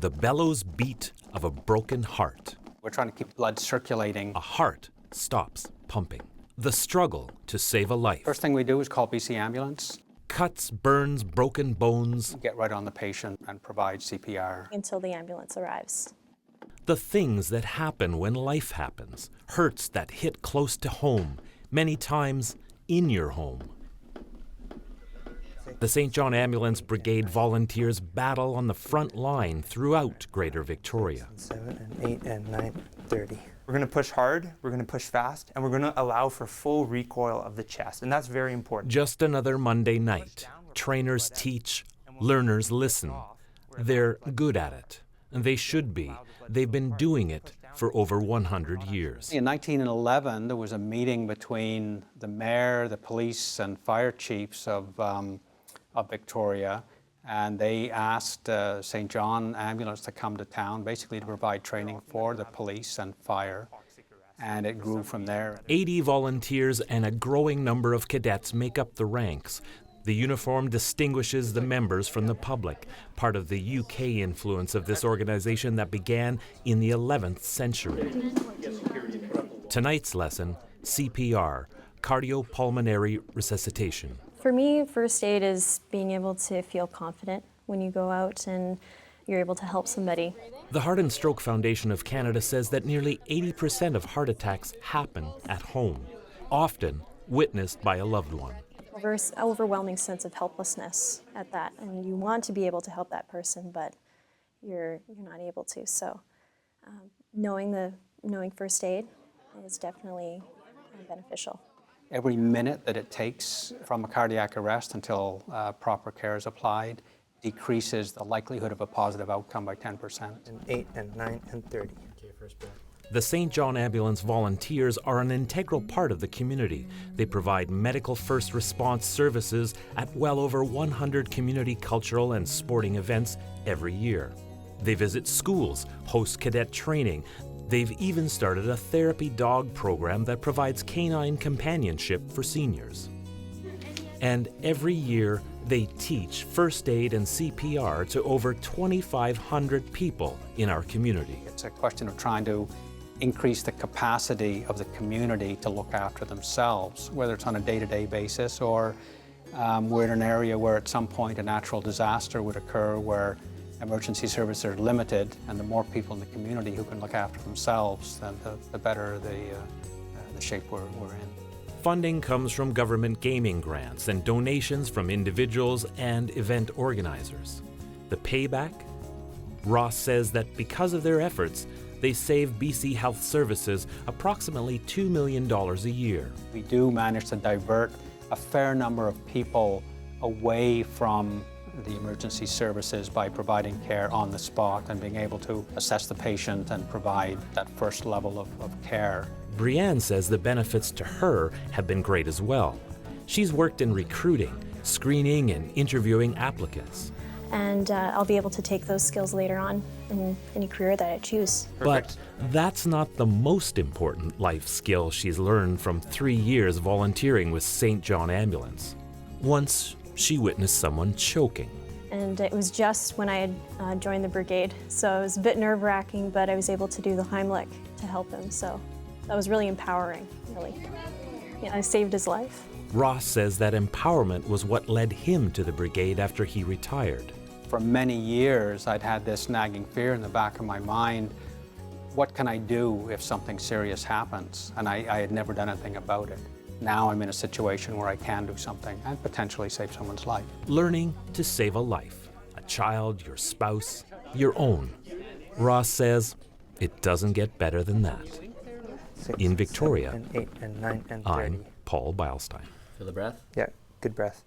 the bellows beat of a broken heart. We're trying to keep blood circulating. A heart stops pumping. The struggle to save a life. First thing we do is call BC Ambulance. Cuts, burns, broken bones. Get right on the patient and provide CPR. Until the ambulance arrives. The things that happen when life happens. Hurts that hit close to home, many times in your home. The St. John Ambulance Brigade volunteers battle on the front line throughout Greater Victoria. 7 and 8 and 9:30. We're going to push hard, we're going to push fast, and we're going to allow for full recoil of the chest, and that's very important. Just another Monday night. Trainers teach, learners listen. They're good at it, and they should be. They've been doing it for over 100 years. In 1911, there was a meeting between the mayor, the police, and fire chiefs of Victoria, and they asked St. John Ambulance to come to town, basically to provide training for the police and fire, and it grew from there. 80 volunteers and a growing number of cadets make up the ranks. The uniform distinguishes the members from the public, part of the UK influence of this organization that began in the 11th century. Tonight's lesson, CPR, cardiopulmonary resuscitation. For me, first aid is being able to feel confident when you go out and you're able to help somebody. The Heart and Stroke Foundation of Canada says that nearly 80% of heart attacks happen at home, often witnessed by a loved one. There's an overwhelming sense of helplessness at that, and you want to be able to help that person, but you're not able to. So knowing first aid is definitely beneficial. Every minute that it takes from a cardiac arrest until proper care is applied decreases the likelihood of a positive outcome by 10%. And 8 and 9 and 30. Okay, first breath. The St. John Ambulance volunteers are an integral part of the community. They provide medical first response services at well over 100 community cultural and sporting events every year. They visit schools, host cadet training. They've even started a therapy dog program that provides canine companionship for seniors. And every year, they teach first aid and CPR to over 2,500 people in our community. It's a question of trying to increase the capacity of the community to look after themselves, whether it's on a day-to-day basis or we're in an area where at some point a natural disaster would occur where emergency services are limited, and the more people in the community who can look after themselves, then the better the shape we're in. Funding comes from government gaming grants and donations from individuals and event organizers. The payback? Ross says that because of their efforts, they save BC Health Services approximately $2 million a year. We do manage to divert a fair number of people away from the emergency services by providing care on the spot and being able to assess the patient and provide that first level of care. Brianne says the benefits to her have been great as well. She's worked in recruiting, screening, and interviewing applicants. And I'll be able to take those skills later on in any career that I choose. But that's not the most important life skill she's learned from 3 years volunteering with St. John Ambulance. Once, she witnessed someone choking. And it was just when I had joined the brigade, so it was a bit nerve-wracking, but I was able to do the Heimlich to help him, so that was really empowering, really. Yeah, I saved his life. Ross says that empowerment was what led him to the brigade after he retired. For many years, I'd had this nagging fear in the back of my mind, what can I do if something serious happens? And I had never done anything about it. Now I'm in a situation where I can do something and potentially save someone's life. Learning to save a life, a child, your spouse, your own. Ross says it doesn't get better than that. 6, In Victoria, 7 and 8 and 9 and 30. I'm Paul Beilstein. Feel the breath? Yeah, good breath.